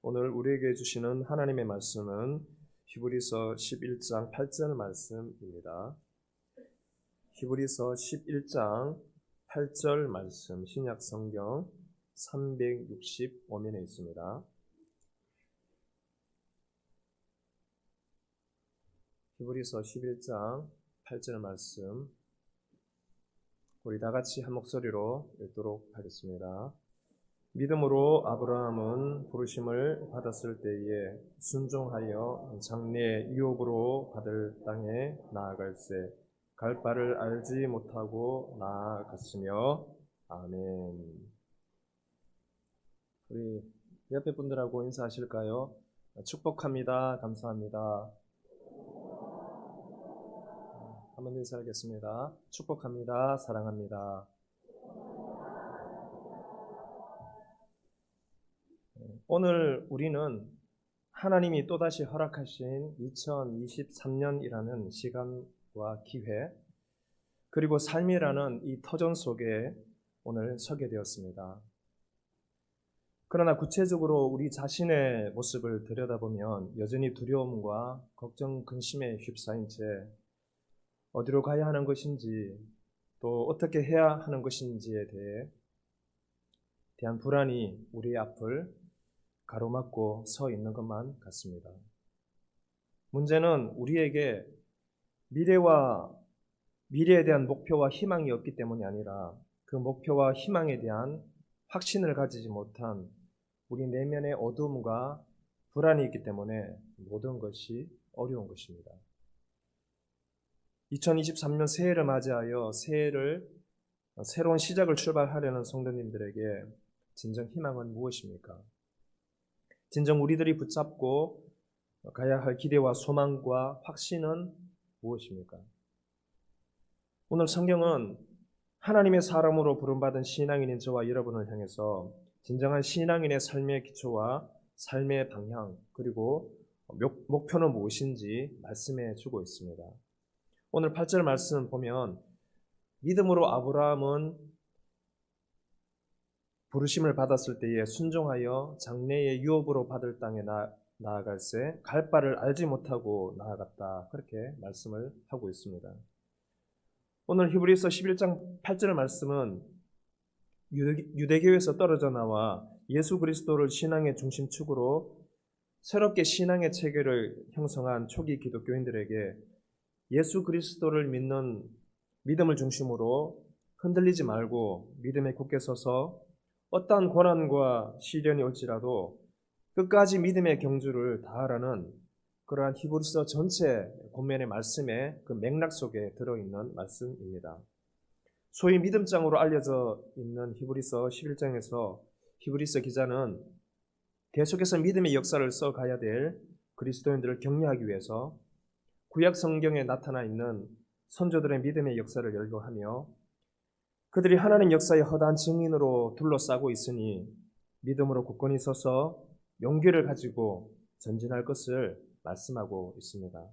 오늘 우리에게 주시는 하나님의 말씀은 히브리서 11장 8절 말씀입니다. 히브리서 11장 8절 말씀, 신약 성경 365면에 있습니다. 히브리서 11장 8절 말씀, 우리 다 같이 한 목소리로 읽도록 하겠습니다. 믿음으로 아브라함은 부르심을 받았을 때에 순종하여 장래 유업으로 받을 땅에 나아갈새 갈 바를 알지 못하고 나아갔으며. 아멘. 우리 옆에 분들하고 인사하실까요? 축복합니다. 감사합니다. 한번 인사하겠습니다. 축복합니다. 사랑합니다. 오늘 우리는 하나님이 또다시 허락하신 2023년이라는 시간과 기회, 그리고 삶이라는 이 터전 속에 오늘 서게 되었습니다. 그러나 구체적으로 우리 자신의 모습을 들여다보면 여전히 두려움과 걱정, 근심에 휩싸인 채 어디로 가야 하는 것인지, 또 어떻게 해야 하는 것인지에 대한 불안이 우리의 앞을 가로막고 서 있는 것만 같습니다. 문제는 우리에게 미래에 대한 목표와 희망이 없기 때문이 아니라 그 목표와 희망에 대한 확신을 가지지 못한 우리 내면의 어두움과 불안이 있기 때문에 모든 것이 어려운 것입니다. 2023년 새해를 맞이하여 새로운 시작을 출발하려는 성도님들에게 진정 희망은 무엇입니까? 진정 우리들이 붙잡고 가야 할 기대와 소망과 확신은 무엇입니까? 오늘 성경은 하나님의 사람으로 부름받은 신앙인인 저와 여러분을 향해서 진정한 신앙인의 삶의 기초와 삶의 방향, 그리고 목표는 무엇인지 말씀해 주고 있습니다. 오늘 8절 말씀 보면 믿음으로 아브라함은 부르심을 받았을 때에 순종하여 장래의 유업으로 받을 땅에 나아갈새 갈 바를 알지 못하고 나아갔다, 그렇게 말씀을 하고 있습니다. 오늘 히브리서 11장 8절 말씀은 유대교에서 떨어져 나와 예수 그리스도를 신앙의 중심축으로 새롭게 신앙의 체계를 형성한 초기 기독교인들에게 예수 그리스도를 믿는 믿음을 중심으로 흔들리지 말고 믿음에 굳게 서서 어떠한 고난과 시련이 올지라도 끝까지 믿음의 경주를 다하라는 그러한 히브리서 전체 본면의 말씀의 그 맥락 속에 들어있는 말씀입니다. 소위 믿음장으로 알려져 있는 히브리서 11장에서 히브리서 기자는 계속해서 믿음의 역사를 써가야 될 그리스도인들을 격려하기 위해서 구약 성경에 나타나 있는 선조들의 믿음의 역사를 열거하며 그들이 하나님 역사의 허다한 증인으로 둘러싸고 있으니 믿음으로 굳건히 서서 용기를 가지고 전진할 것을 말씀하고 있습니다.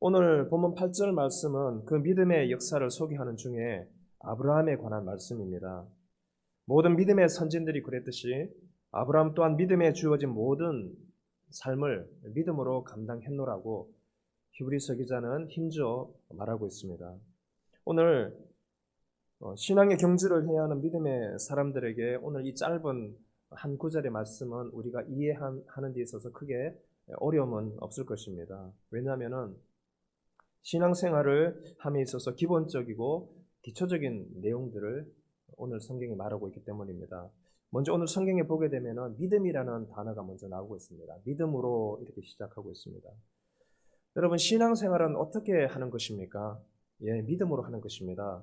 오늘 본문 8절 말씀은 그 믿음의 역사를 소개하는 중에 아브라함에 관한 말씀입니다. 모든 믿음의 선진들이 그랬듯이 아브라함 또한 믿음에 주어진 모든 삶을 믿음으로 감당했노라고 히브리서 기자는 힘줘 말하고 있습니다. 오늘 신앙의 경주를 해야 하는 믿음의 사람들에게 오늘 이 짧은 한 구절의 말씀은 우리가 이해하는 데 있어서 크게 어려움은 없을 것입니다. 왜냐하면 신앙생활을 함에 있어서 기본적이고 기초적인 내용들을 오늘 성경이 말하고 있기 때문입니다. 먼저 오늘 성경에 보게 되면 믿음이라는 단어가 먼저 나오고 있습니다. 믿음으로 이렇게 시작하고 있습니다. 여러분, 신앙생활은 어떻게 하는 것입니까? 믿음으로 하는 것입니다.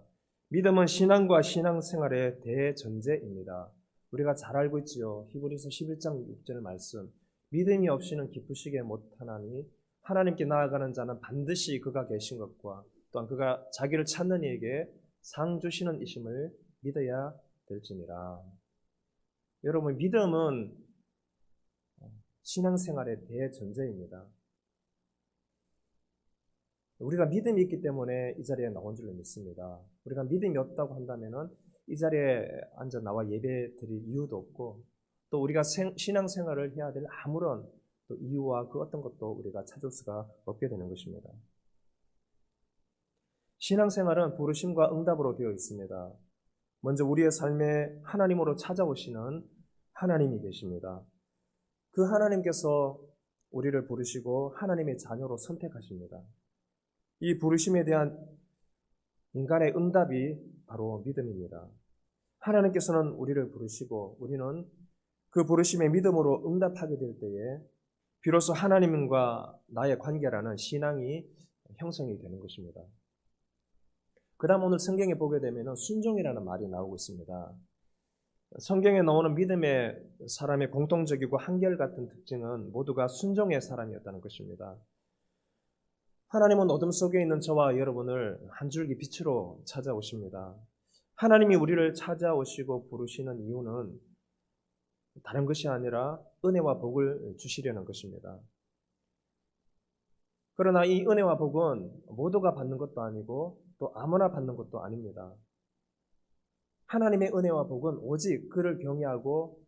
믿음은 신앙과 신앙생활의 대전제입니다. 우리가 잘 알고 있지요. 히브리서 11장 6절 말씀. 믿음이 없이는 기쁘시게 못하나니 하나님께 나아가는 자는 반드시 그가 계신 것과 또한 그가 자기를 찾는 이에게 상 주시는 이심을 믿어야 될지니라. 여러분, 믿음은 신앙생활의 대전제입니다. 우리가 믿음이 있기 때문에 이 자리에 나온 줄로 믿습니다. 우리가 믿음이 없다고 한다면 이 자리에 앉아 나와 예배 드릴 이유도 없고 또 우리가 신앙생활을 해야 될 아무런 또 이유와 그 어떤 것도 우리가 찾을 수가 없게 되는 것입니다. 신앙생활은 부르심과 응답으로 되어 있습니다. 먼저 우리의 삶에 하나님으로 찾아오시는 하나님이 계십니다. 그 하나님께서 우리를 부르시고 하나님의 자녀로 선택하십니다. 이 부르심에 대한 인간의 응답이 바로 믿음입니다. 하나님께서는 우리를 부르시고 우리는 그 부르심의 믿음으로 응답하게 될 때에 비로소 하나님과 나의 관계라는 신앙이 형성이 되는 것입니다. 그 다음 오늘 성경에 보게 되면 순종이라는 말이 나오고 있습니다. 성경에 나오는 믿음의 사람의 공통적이고 한결같은 특징은 모두가 순종의 사람이었다는 것입니다. 하나님은 어둠 속에 있는 저와 여러분을 한 줄기 빛으로 찾아오십니다. 하나님이 우리를 찾아오시고 부르시는 이유는 다른 것이 아니라 은혜와 복을 주시려는 것입니다. 그러나 이 은혜와 복은 모두가 받는 것도 아니고 또 아무나 받는 것도 아닙니다. 하나님의 은혜와 복은 오직 그를 경외하고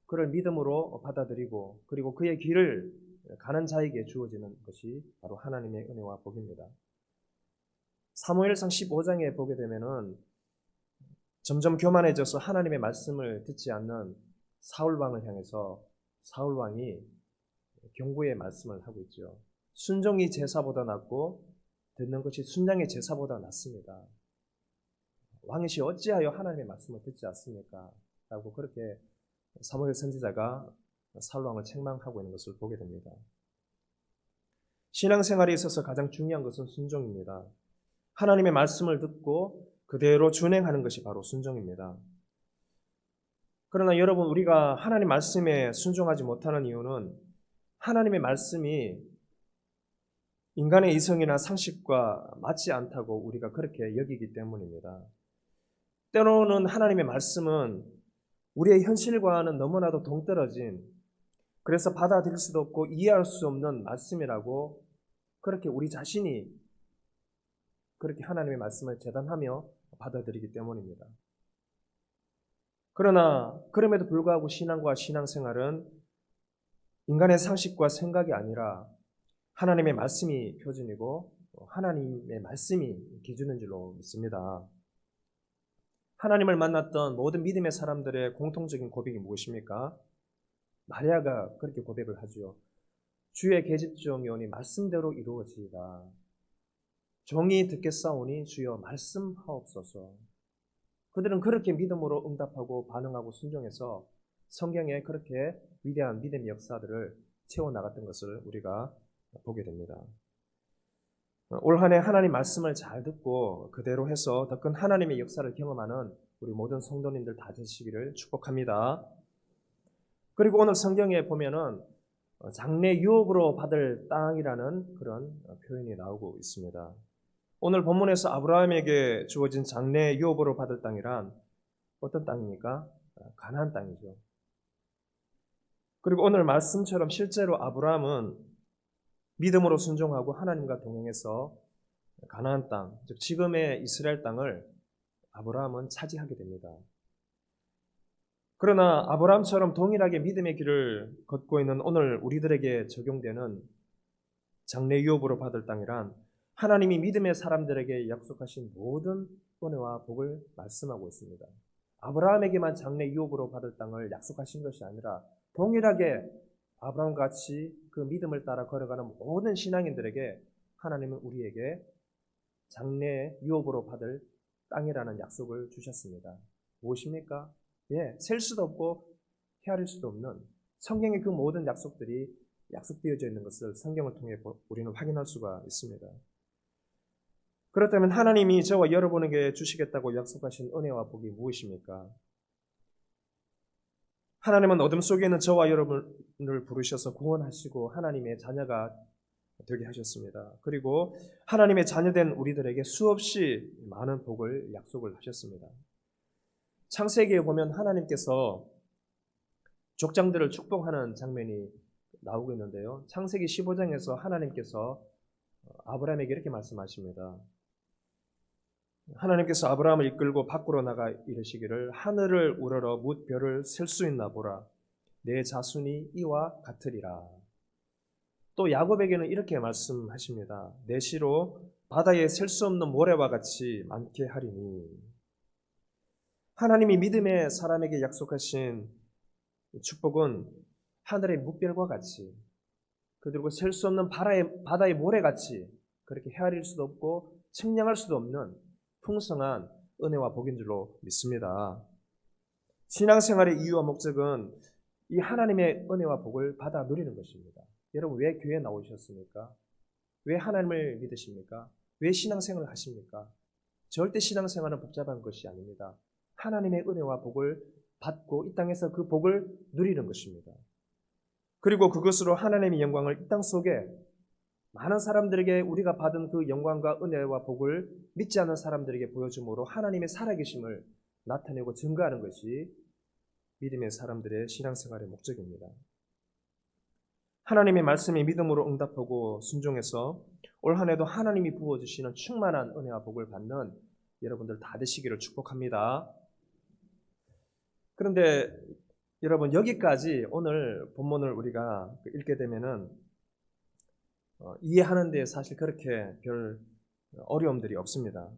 그를 믿음으로 받아들이고 그리고 그의 길을 가는 자에게 주어지는 것이 바로 하나님의 은혜와 복입니다. 사무엘상 15장에 보게 되면은 점점 교만해져서 하나님의 말씀을 듣지 않는 사울왕을 향해서 사울왕이 경고의 말씀을 하고 있죠. 순종이 제사보다 낫고 듣는 것이 순장의 제사보다 낫습니다. 왕이시 어찌하여 하나님의 말씀을 듣지 않습니까? 라고 그렇게 사무엘 선지자가 사울왕을 책망하고 있는 것을 보게 됩니다. 신앙생활에 있어서 가장 중요한 것은 순종입니다. 하나님의 말씀을 듣고 그대로 준행하는 것이 바로 순종입니다. 그러나 여러분, 우리가 하나님 말씀에 순종하지 못하는 이유는 하나님의 말씀이 인간의 이성이나 상식과 맞지 않다고 우리가 그렇게 여기기 때문입니다. 때로는 하나님의 말씀은 우리의 현실과는 너무나도 동떨어진, 그래서 받아들일 수도 없고 이해할 수 없는 말씀이라고 그렇게 우리 자신이 그렇게 하나님의 말씀을 재단하며 받아들이기 때문입니다. 그러나 그럼에도 불구하고 신앙과 신앙생활은 인간의 상식과 생각이 아니라 하나님의 말씀이 표준이고 하나님의 말씀이 기준인 줄로 믿습니다. 하나님을 만났던 모든 믿음의 사람들의 공통적인 고백이 무엇입니까? 마리아가 그렇게 고백을 하죠. 주의 계집종이 오니 말씀대로 이루어지이다. 종이 듣겠사오니 주여 말씀하옵소서. 그들은 그렇게 믿음으로 응답하고 반응하고 순종해서 성경에 그렇게 위대한 믿음의 역사들을 채워나갔던 것을 우리가 보게 됩니다. 올 한 해 하나님 말씀을 잘 듣고 그대로 해서 더 큰 하나님의 역사를 경험하는 우리 모든 성도님들 다 되시기를 축복합니다. 그리고 오늘 성경에 보면은 장래 유업으로 받을 땅이라는 그런 표현이 나오고 있습니다. 오늘 본문에서 아브라함에게 주어진 장래 유업으로 받을 땅이란 어떤 땅입니까? 가나안 땅이죠. 그리고 오늘 말씀처럼 실제로 아브라함은 믿음으로 순종하고 하나님과 동행해서 가나안 땅, 즉 지금의 이스라엘 땅을 아브라함은 차지하게 됩니다. 그러나 아브라함처럼 동일하게 믿음의 길을 걷고 있는 오늘 우리들에게 적용되는 장래 유업으로 받을 땅이란 하나님이 믿음의 사람들에게 약속하신 모든 은혜와 복을 말씀하고 있습니다. 아브라함에게만 장래 유업으로 받을 땅을 약속하신 것이 아니라 동일하게 아브라함같이 그 믿음을 따라 걸어가는 모든 신앙인들에게 하나님은 우리에게 장래 유업으로 받을 땅이라는 약속을 주셨습니다. 무엇입니까? 셀 수도 없고 헤아릴 수도 없는 성경의 그 모든 약속들이 약속되어져 있는 것을 성경을 통해 우리는 확인할 수가 있습니다. 그렇다면 하나님이 저와 여러분에게 주시겠다고 약속하신 은혜와 복이 무엇입니까? 하나님은 어둠 속에 있는 저와 여러분을 부르셔서 구원하시고 하나님의 자녀가 되게 하셨습니다. 그리고 하나님의 자녀된 우리들에게 수없이 많은 복을 약속을 하셨습니다. 창세기에 보면 하나님께서 족장들을 축복하는 장면이 나오고 있는데요. 창세기 15장에서 하나님께서 아브라함에게 이렇게 말씀하십니다. 하나님께서 아브라함을 이끌고 밖으로 나가 이르시기를 하늘을 우러러 뭇 별을 셀 수 있나 보라. 내 자손이 이와 같으리라. 또 야곱에게는 이렇게 말씀하십니다. 내 씨로 바다에 셀 수 없는 모래와 같이 많게 하리니. 하나님이 믿음의 사람에게 약속하신 축복은 하늘의 묵별과 같이, 그리고 셀 수 없는 바다의 모래같이 그렇게 헤아릴 수도 없고 측량할 수도 없는 풍성한 은혜와 복인 줄로 믿습니다. 신앙생활의 이유와 목적은 이 하나님의 은혜와 복을 받아 누리는 것입니다. 여러분, 왜 교회에 나오셨습니까? 왜 하나님을 믿으십니까? 왜 신앙생활을 하십니까? 절대 신앙생활은 복잡한 것이 아닙니다. 하나님의 은혜와 복을 받고 이 땅에서 그 복을 누리는 것입니다. 그리고 그것으로 하나님의 영광을 이 땅 속에 많은 사람들에게 우리가 받은 그 영광과 은혜와 복을 믿지 않는 사람들에게 보여줌으로 하나님의 살아계심을 나타내고 증거하는 것이 믿음의 사람들의 신앙생활의 목적입니다. 하나님의 말씀에 믿음으로 응답하고 순종해서 올 한 해도 하나님이 부어주시는 충만한 은혜와 복을 받는 여러분들 다 되시기를 축복합니다. 그런데 여러분, 여기까지 오늘 본문을 우리가 읽게 되면은 이해하는 데 사실 그렇게 별 어려움들이 없습니다.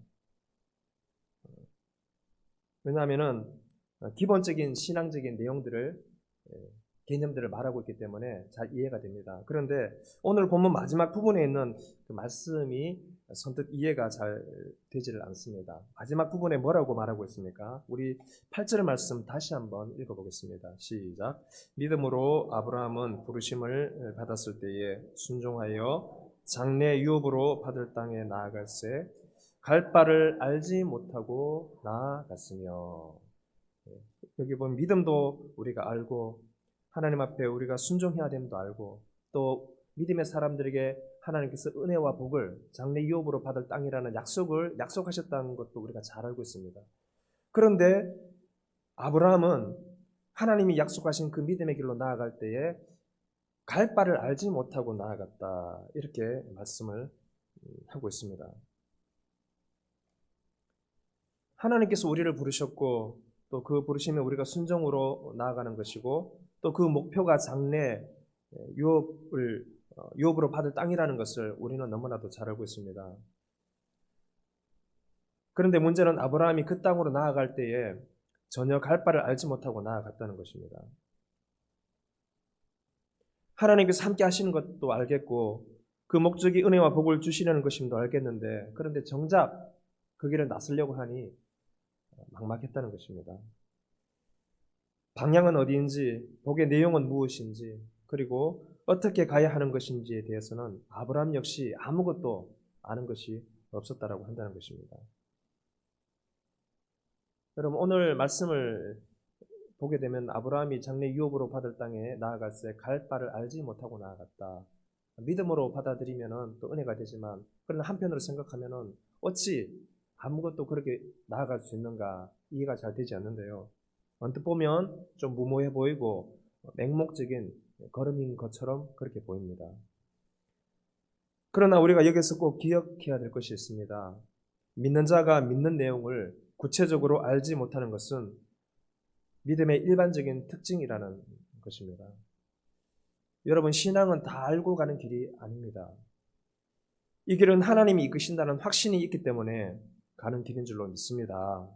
왜냐하면은 기본적인 신앙적인 내용들을, 개념들을 말하고 있기 때문에 잘 이해가 됩니다. 그런데 오늘 본문 마지막 부분에 있는 그 말씀이 선뜻 이해가 잘 되지를 않습니다. 마지막 부분에 뭐라고 말하고 있습니까? 우리 8절 말씀 다시 한번 읽어보겠습니다. 시작. 믿음으로 아브라함은 부르심을 받았을 때에 순종하여 장래 유업으로 받을 땅에 나아갈새 갈 바를 알지 못하고 나아갔으며. 여기 보면 믿음도 우리가 알고 하나님 앞에 우리가 순종해야 됨도 알고 또 믿음의 사람들에게 하나님께서 은혜와 복을 장래 유업으로 받을 땅이라는 약속을 약속하셨다는 것도 우리가 잘 알고 있습니다. 그런데 아브라함은 하나님이 약속하신 그 믿음의 길로 나아갈 때에 갈 바를 알지 못하고 나아갔다, 이렇게 말씀을 하고 있습니다. 하나님께서 우리를 부르셨고 또 그 부르심에 우리가 순종으로 나아가는 것이고 또 그 목표가 장래 유업으로 받을 땅이라는 것을 우리는 너무나도 잘 알고 있습니다. 그런데 문제는 아브라함이 그 땅으로 나아갈 때에 전혀 갈 바를 알지 못하고 나아갔다는 것입니다. 하나님께서 함께 하시는 것도 알겠고 그 목적이 은혜와 복을 주시려는 것임도 알겠는데, 그런데 정작 그 길을 나서려고 하니 막막했다는 것입니다. 방향은 어디인지, 복의 내용은 무엇인지, 그리고 어떻게 가야 하는 것인지에 대해서는 아브라함 역시 아무것도 아는 것이 없었다라고 한다는 것입니다. 여러분, 오늘 말씀을 보게 되면 아브라함이 장래 유업으로 받을 땅에 나아갈새 갈 바를 알지 못하고 나아갔다. 믿음으로 받아들이면 또 은혜가 되지만, 그러나 한편으로 생각하면 어찌 아무것도 그렇게 나아갈 수 있는가 이해가 잘 되지 않는데요. 언뜻 보면 좀 무모해 보이고 맹목적인 걸음인 것처럼 그렇게 보입니다. 그러나 우리가 여기서 꼭 기억해야 될 것이 있습니다. 믿는 자가 믿는 내용을 구체적으로 알지 못하는 것은 믿음의 일반적인 특징이라는 것입니다. 여러분, 신앙은 다 알고 가는 길이 아닙니다. 이 길은 하나님이 이끄신다는 확신이 있기 때문에 가는 길인 줄로 믿습니다.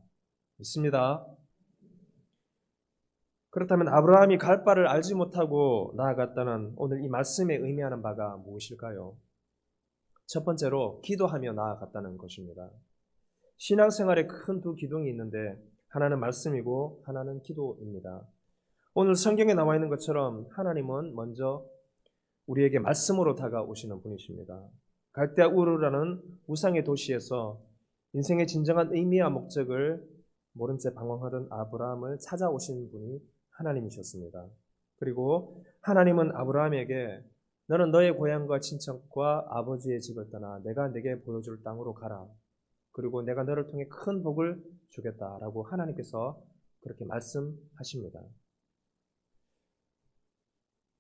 그렇다면 아브라함이 갈 바를 알지 못하고 나아갔다는 오늘 이 말씀에 의미하는 바가 무엇일까요? 첫 번째로 기도하며 나아갔다는 것입니다. 신앙생활에 큰 두 기둥이 있는데 하나는 말씀이고 하나는 기도입니다. 오늘 성경에 나와 있는 것처럼 하나님은 먼저 우리에게 말씀으로 다가오시는 분이십니다. 갈대아 우르라는 우상의 도시에서 인생의 진정한 의미와 목적을 모른 채 방황하던 아브라함을 찾아오신 분이 하나님이셨습니다. 그리고 하나님은 아브라함에게 너는 너의 고향과 친척과 아버지의 집을 떠나 내가 내게 보여줄 땅으로 가라. 그리고 내가 너를 통해 큰 복을 주겠다라고 하나님께서 그렇게 말씀하십니다.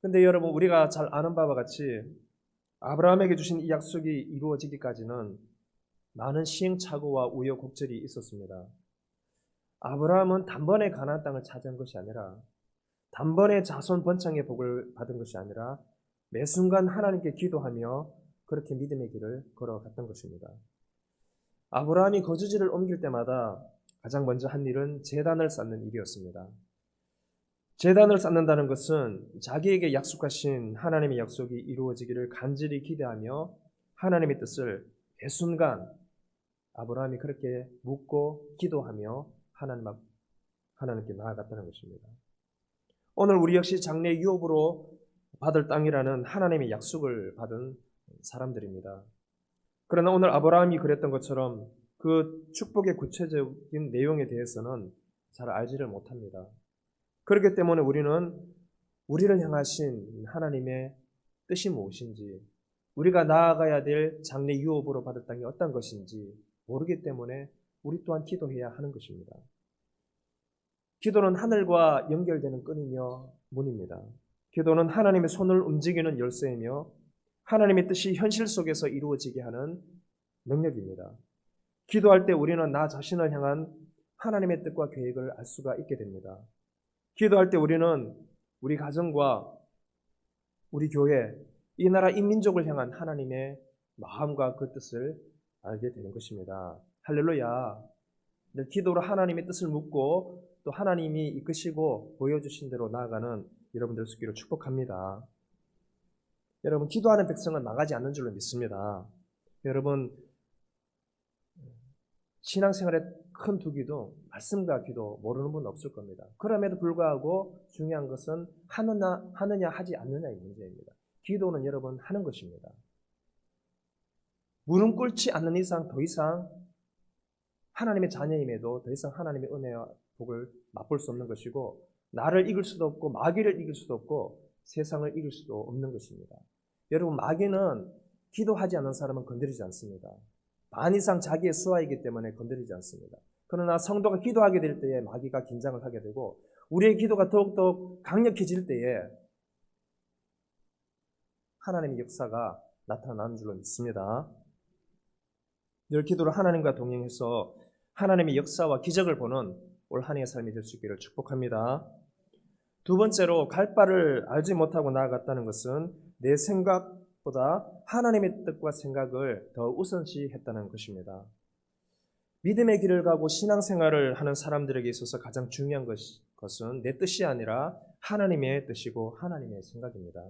근데 여러분, 우리가 잘 아는 바와 같이 아브라함에게 주신 이 약속이 이루어지기까지는 많은 시행착오와 우여곡절이 있었습니다. 아브라함은 단번에 가나안 땅을 차지한 것이 아니라 단번에 자손 번창의 복을 받은 것이 아니라 매 순간 하나님께 기도하며 그렇게 믿음의 길을 걸어갔던 것입니다. 아브라함이 거주지를 옮길 때마다 가장 먼저 한 일은 제단을 쌓는 일이었습니다. 제단을 쌓는다는 것은 자기에게 약속하신 하나님의 약속이 이루어지기를 간절히 기대하며 하나님의 뜻을 매 순간 아브라함이 그렇게 묻고 기도하며 하나님께 나아갔다는 것입니다. 오늘 우리 역시 장래 유업으로 받을 땅이라는 하나님의 약속을 받은 사람들입니다. 그러나 오늘 아브라함이 그랬던 것처럼 그 축복의 구체적인 내용에 대해서는 잘 알지를 못합니다. 그렇기 때문에 우리는 우리를 향하신 하나님의 뜻이 무엇인지, 우리가 나아가야 될 장래 유업으로 받을 땅이 어떤 것인지 모르기 때문에 우리 또한 기도해야 하는 것입니다. 기도는 하늘과 연결되는 끈이며 문입니다. 기도는 하나님의 손을 움직이는 열쇠이며 하나님의 뜻이 현실 속에서 이루어지게 하는 능력입니다. 기도할 때 우리는 나 자신을 향한 하나님의 뜻과 계획을 알 수가 있게 됩니다. 기도할 때 우리는 우리 가정과 우리 교회, 이 나라 인민족을 향한 하나님의 마음과 그 뜻을 알게 되는 것입니다. 할렐루야. 늘 기도로 하나님의 뜻을 묻고 또 하나님이 이끄시고 보여주신 대로 나아가는 여러분들 수 있기를 축복합니다. 여러분, 기도하는 백성은 망하지 않는 줄로 믿습니다. 여러분, 신앙생활의 큰 두기도 말씀과 기도 모르는 분 없을 겁니다. 그럼에도 불구하고 중요한 것은 하느냐 하지 않느냐의 문제입니다. 기도는 여러분 하는 것입니다. 무릎 꿇지 않는 이상 더 이상 하나님의 자녀임에도 더 이상 하나님의 은혜와 복을 맛볼 수 없는 것이고, 나를 이길 수도 없고 마귀를 이길 수도 없고 세상을 이길 수도 없는 것입니다. 여러분, 마귀는 기도하지 않는 사람은 건드리지 않습니다. 반 이상 자기의 수하이기 때문에 건드리지 않습니다. 그러나 성도가 기도하게 될 때에 마귀가 긴장을 하게 되고, 우리의 기도가 더욱더 강력해질 때에 하나님의 역사가 나타나는 줄로 믿습니다. 늘 기도로 하나님과 동행해서 하나님의 역사와 기적을 보는 올 한 해의 삶이 될 수 있기를 축복합니다. 두 번째로, 갈 바를 알지 못하고 나아갔다는 것은 내 생각보다 하나님의 뜻과 생각을 더 우선시했다는 것입니다. 믿음의 길을 가고 신앙생활을 하는 사람들에게 있어서 가장 중요한 것은 내 뜻이 아니라 하나님의 뜻이고 하나님의 생각입니다.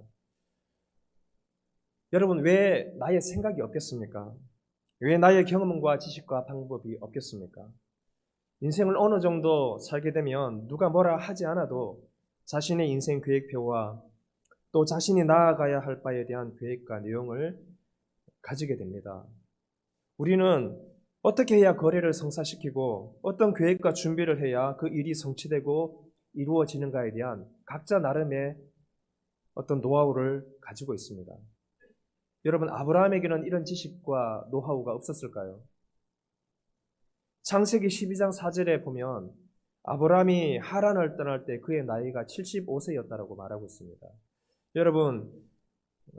여러분, 왜 나의 생각이 없겠습니까? 왜 나의 경험과 지식과 방법이 없겠습니까? 인생을 어느 정도 살게 되면 누가 뭐라 하지 않아도 자신의 인생 계획표와 또 자신이 나아가야 할 바에 대한 계획과 내용을 가지게 됩니다. 우리는 어떻게 해야 거래를 성사시키고 어떤 계획과 준비를 해야 그 일이 성취되고 이루어지는가에 대한 각자 나름의 어떤 노하우를 가지고 있습니다. 여러분, 아브라함에게는 이런 지식과 노하우가 없었을까요? 창세기 12장 4절에 보면 아브라함이 하란을 떠날 때 그의 나이가 75세였다라고 말하고 있습니다. 여러분,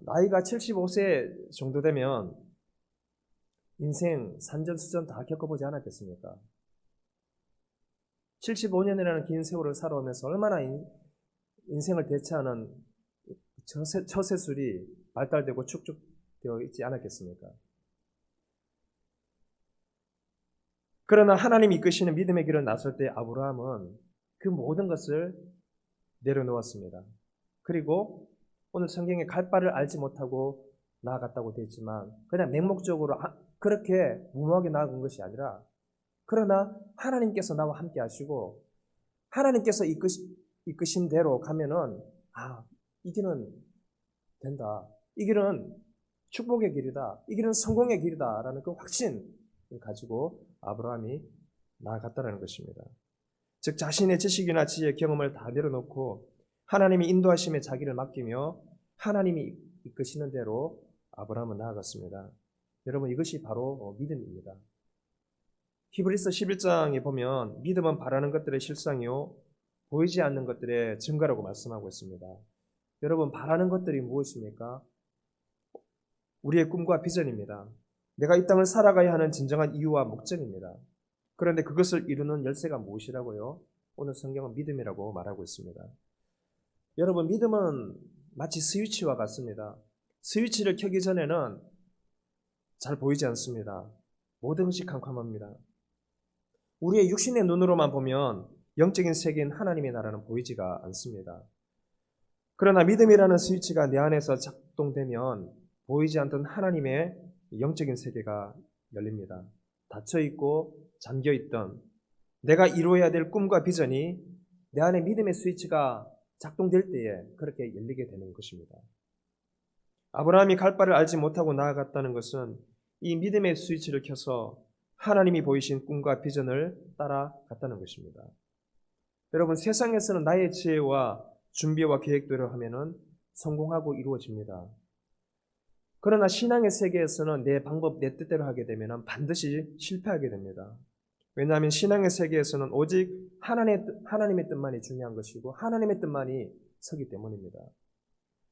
나이가 75세 정도 되면 인생 산전수전 다 겪어보지 않았겠습니까? 75년이라는 긴 세월을 살아오면서 얼마나 인생을 대체하는 처세술이 발달되고 축적되어 있지 않았겠습니까? 그러나 하나님이 이끄시는 믿음의 길을 나설 때 아브라함은 그 모든 것을 내려놓았습니다. 그리고 오늘 성경에 갈 바를 알지 못하고 나아갔다고 되어 있지만 그냥 맹목적으로 그렇게 무모하게 나아간 것이 아니라, 그러나 하나님께서 나와 함께 하시고 하나님께서 이끄신 대로 가면은 이 길은 된다. 이 길은 축복의 길이다. 이 길은 성공의 길이다. 라는 그 확신을 가지고 아브라함이 나아갔다는 것입니다. 즉, 자신의 지식이나 지혜, 경험을 다 내려놓고 하나님이 인도하심에 자기를 맡기며 하나님이 이끄시는 대로 아브라함은 나아갔습니다. 여러분, 이것이 바로 믿음입니다. 히브리서 11장에 보면 믿음은 바라는 것들의 실상이요 보이지 않는 것들의 증거라고 말씀하고 있습니다. 여러분, 바라는 것들이 무엇입니까? 우리의 꿈과 비전입니다. 내가 이 땅을 살아가야 하는 진정한 이유와 목적입니다. 그런데 그것을 이루는 열쇠가 무엇이라고요? 오늘 성경은 믿음이라고 말하고 있습니다. 여러분, 믿음은 마치 스위치와 같습니다. 스위치를 켜기 전에는 잘 보이지 않습니다. 모든 것이 캄캄합니다. 우리의 육신의 눈으로만 보면 영적인 세계인 하나님의 나라는 보이지가 않습니다. 그러나 믿음이라는 스위치가 내 안에서 작동되면 보이지 않던 하나님의 영적인 세계가 열립니다. 닫혀있고 잠겨있던 내가 이루어야 될 꿈과 비전이 내 안에 믿음의 스위치가 작동될 때에 그렇게 열리게 되는 것입니다. 아브라함이 갈 바를 알지 못하고 나아갔다는 것은 이 믿음의 스위치를 켜서 하나님이 보이신 꿈과 비전을 따라갔다는 것입니다. 여러분, 세상에서는 나의 지혜와 준비와 계획대로 하면은 성공하고 이루어집니다. 그러나 신앙의 세계에서는 내 방법, 내 뜻대로 하게 되면 반드시 실패하게 됩니다. 왜냐하면 신앙의 세계에서는 오직 하나님의 뜻만이 중요한 것이고 하나님의 뜻만이 서기 때문입니다.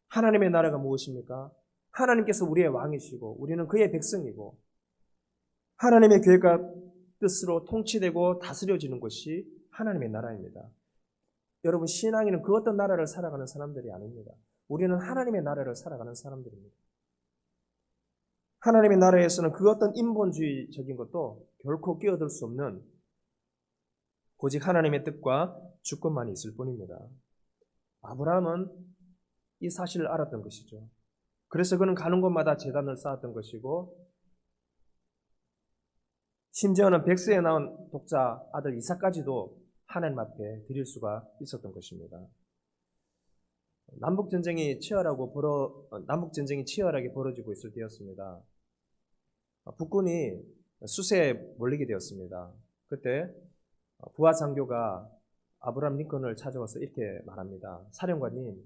하나님의 나라가 무엇입니까? 하나님께서 우리의 왕이시고 우리는 그의 백성이고 하나님의 계획과 뜻으로 통치되고 다스려지는 것이 하나님의 나라입니다. 여러분, 신앙인은 그 어떤 나라를 살아가는 사람들이 아닙니다. 우리는 하나님의 나라를 살아가는 사람들입니다. 하나님의 나라에서는 그 어떤 인본주의적인 것도 결코 끼어들 수 없는 오직 하나님의 뜻과 주권만이 있을 뿐입니다. 아브라함은 이 사실을 알았던 것이죠. 그래서 그는 가는 곳마다 제단을 쌓았던 것이고 심지어는 100세에 낳은 독자 아들 이삭까지도 하나님 앞에 드릴 수가 있었던 것입니다. 남북전쟁이 치열하게 벌어지고 있을 때였습니다. 북군이 수세에 몰리게 되었습니다. 그때 부하 장교가 아브라함 링컨을 찾아와서 이렇게 말합니다. 사령관님,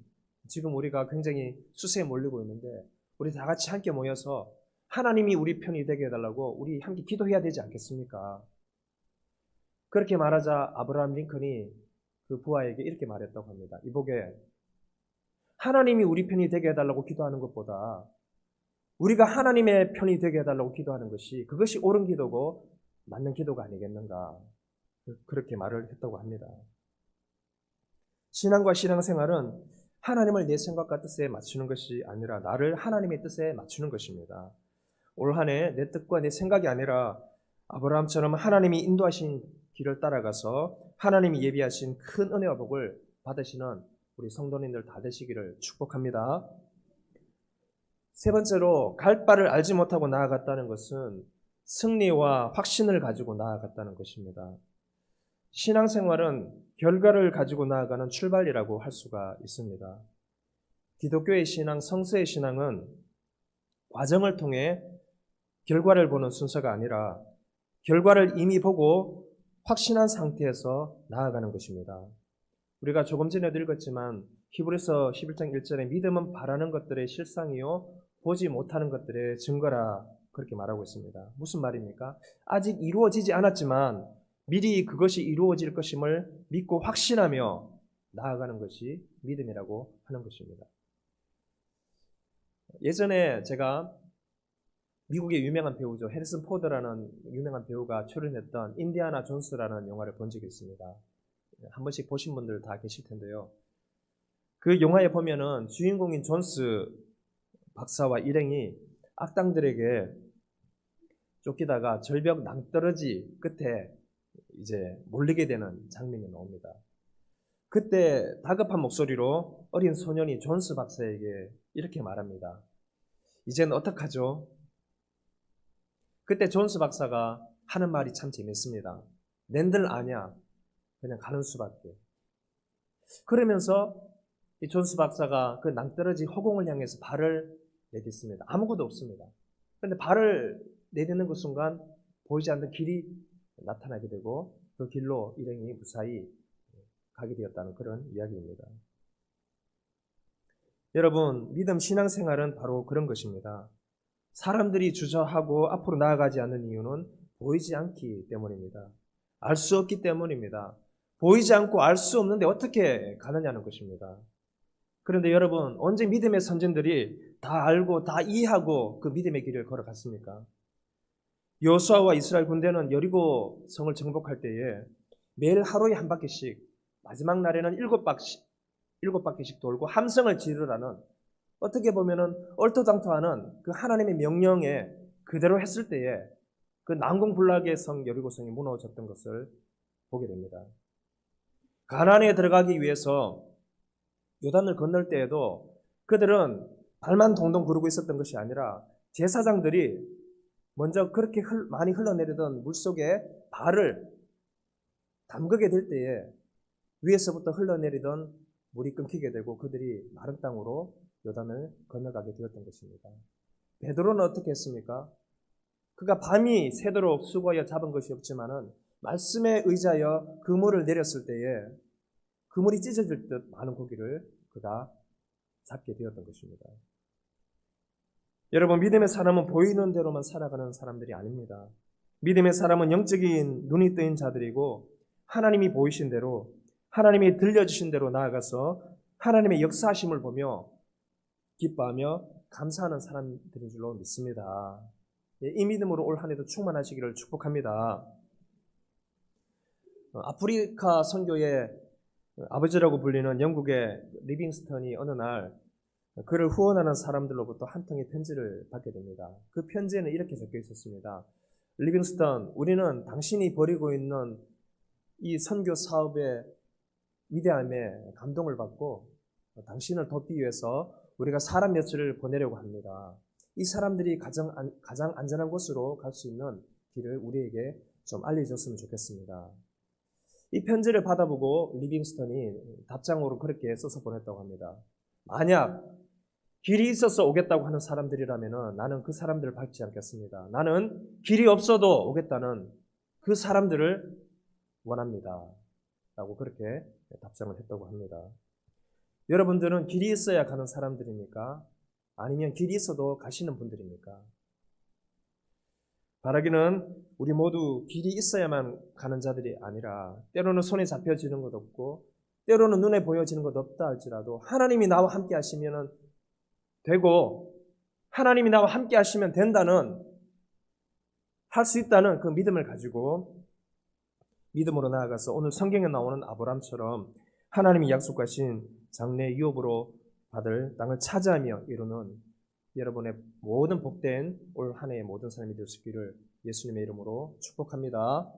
지금 우리가 굉장히 수세에 몰리고 있는데 우리 다 같이 함께 모여서 하나님이 우리 편이 되게 해달라고 우리 함께 기도해야 되지 않겠습니까? 그렇게 말하자 아브라함 링컨이 그 부하에게 이렇게 말했다고 합니다. 이보게, 하나님이 우리 편이 되게 해달라고 기도하는 것보다 우리가 하나님의 편이 되게 해달라고 기도하는 것이 그것이 옳은 기도고 맞는 기도가 아니겠는가, 그렇게 말을 했다고 합니다. 신앙과 신앙생활은 하나님을 내 생각과 뜻에 맞추는 것이 아니라 나를 하나님의 뜻에 맞추는 것입니다. 올 한 해 내 뜻과 내 생각이 아니라 아브라함처럼 하나님이 인도하신 길을 따라가서 하나님이 예비하신 큰 은혜와 복을 받으시는 우리 성도님들 다 되시기를 축복합니다. 세 번째로, 갈 바를 알지 못하고 나아갔다는 것은 승리와 확신을 가지고 나아갔다는 것입니다. 신앙생활은 결과를 가지고 나아가는 출발이라고 할 수가 있습니다. 기독교의 신앙, 성서의 신앙은 과정을 통해 결과를 보는 순서가 아니라 결과를 이미 보고 확신한 상태에서 나아가는 것입니다. 우리가 조금 전에도 읽었지만 히브리서 11장 1절에 믿음은 바라는 것들의 실상이요 보지 못하는 것들의 증거라, 그렇게 말하고 있습니다. 무슨 말입니까? 아직 이루어지지 않았지만 미리 그것이 이루어질 것임을 믿고 확신하며 나아가는 것이 믿음이라고 하는 것입니다. 예전에 제가 미국의 유명한 배우죠. 해리슨 포드라는 유명한 배우가 출연했던 인디아나 존스라는 영화를 본 적이 있습니다. 한 번씩 보신 분들 다 계실 텐데요. 그 영화에 보면은 주인공인 존스 박사와 일행이 악당들에게 쫓기다가 절벽 낭떠러지 끝에 이제 몰리게 되는 장면이 나옵니다. 그때 다급한 목소리로 어린 소년이 존스 박사에게 이렇게 말합니다. 이제는 어떡하죠? 그때 존스 박사가 하는 말이 참 재밌습니다. 낸들 아냐? 그냥 가는 수밖에. 그러면서 이 존스 박사가 그 낭떠러지 허공을 향해서 발을 내딛습니다. 아무것도 없습니다. 그런데 발을 내딛는 그 순간 보이지 않는 길이 나타나게 되고 그 길로 일행이 무사히 가게 되었다는 그런 이야기입니다. 여러분, 믿음 신앙생활은 바로 그런 것입니다. 사람들이 주저하고 앞으로 나아가지 않는 이유는 보이지 않기 때문입니다. 알 수 없기 때문입니다. 보이지 않고 알 수 없는데 어떻게 가느냐는 것입니다. 그런데 여러분, 언제 믿음의 선진들이 다 알고 다 이해하고 그 믿음의 길을 걸어갔습니까? 여호수아와 이스라엘 군대는 여리고 성을 정복할 때에 매일 하루에 한 바퀴씩, 마지막 날에는 7바퀴씩 7바퀴씩 돌고 함성을 지르라는, 어떻게 보면은 얼토당토하는 그 하나님의 명령에 그대로 했을 때에 그 난공불락의 성 여리고성이 무너졌던 것을 보게 됩니다. 가나안에 들어가기 위해서 요단을 건널 때에도 그들은 발만 동동 구르고 있었던 것이 아니라 제사장들이 먼저 그렇게 많이 흘러내리던 물속에 발을 담그게 될 때에 위에서부터 흘러내리던 물이 끊기게 되고 그들이 마른 땅으로 요단을 건너가게 되었던 것입니다. 베드로는 어떻게 했습니까? 그가 밤이 새도록 수고하여 잡은 것이 없지만은 말씀에 의지하여 그물을 내렸을 때에 그물이 찢어질 듯 많은 고기를 그가 잡게 되었던 것입니다. 여러분, 믿음의 사람은 보이는 대로만 살아가는 사람들이 아닙니다. 믿음의 사람은 영적인 눈이 뜨인 자들이고 하나님이 보이신 대로, 하나님이 들려주신 대로 나아가서 하나님의 역사하심을 보며 기뻐하며 감사하는 사람들인 줄로 믿습니다. 이 믿음으로 올 한 해도 충만하시기를 축복합니다. 아프리카 선교의 아버지라고 불리는 영국의 리빙스턴이 어느 날 그를 후원하는 사람들로부터 한 통의 편지를 받게 됩니다. 그 편지에는 이렇게 적혀 있었습니다. 리빙스턴, 우리는 당신이 벌이고 있는 이 선교 사업의 위대함에 감동을 받고 당신을 돕기 위해서 우리가 사람 몇을 보내려고 합니다. 이 사람들이 가장 안전한 곳으로 갈 수 있는 길을 우리에게 좀 알려줬으면 좋겠습니다. 이 편지를 받아보고 리빙스턴이 답장으로 그렇게 써서 보냈다고 합니다. 만약 길이 있어서 오겠다고 하는 사람들이라면 나는 그 사람들을 받지 않겠습니다. 나는 길이 없어도 오겠다는 그 사람들을 원합니다. 라고 그렇게 답장을 했다고 합니다. 여러분들은 길이 있어야 가는 사람들입니까? 아니면 길이 있어도 가시는 분들입니까? 바라기는 우리 모두 길이 있어야만 가는 자들이 아니라 때로는 손에 잡혀지는 것 없고 때로는 눈에 보여지는 것 없다 할지라도 하나님이 나와 함께 하시면 되고 하나님이 나와 함께 하시면 된다는, 할 수 있다는 그 믿음을 가지고 믿음으로 나아가서 오늘 성경에 나오는 아브라함처럼 하나님이 약속하신 장래 유업으로 받을 땅을 차지하며 이루는 여러분의 모든 복된 올 한 해의 모든 삶이 될 수 있기를 예수님의 이름으로 축복합니다.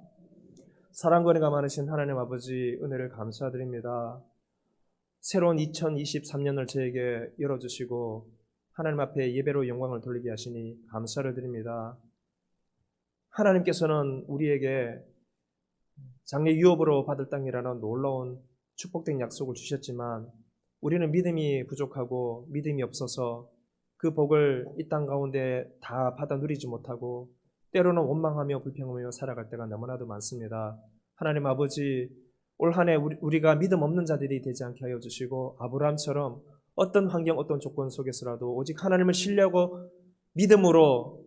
사랑과 은혜가 많으신 하나님 아버지, 은혜를 감사드립니다. 새로운 2023년을 저에게 열어주시고 하나님 앞에 예배로 영광을 돌리게 하시니 감사를 드립니다. 하나님께서는 우리에게 장래 유업으로 받을 땅이라는 놀라운 축복된 약속을 주셨지만 우리는 믿음이 부족하고 믿음이 없어서 그 복을 이 땅 가운데 다 받아 누리지 못하고 때로는 원망하며 불평하며 살아갈 때가 너무나도 많습니다. 하나님 아버지, 올 한 해 우리가 믿음 없는 자들이 되지 않게 하여 주시고 아브라함처럼 어떤 환경 어떤 조건 속에서라도 오직 하나님을 신뢰하고 믿음으로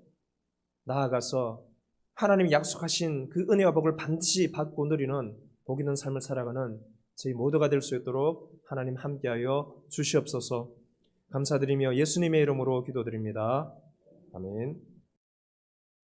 나아가서 하나님이 약속하신 그 은혜와 복을 반드시 받고 누리는 복 있는 삶을 살아가는 저희 모두가 될 수 있도록 하나님 함께하여 주시옵소서. 감사드리며 예수님의 이름으로 기도드립니다. 아멘.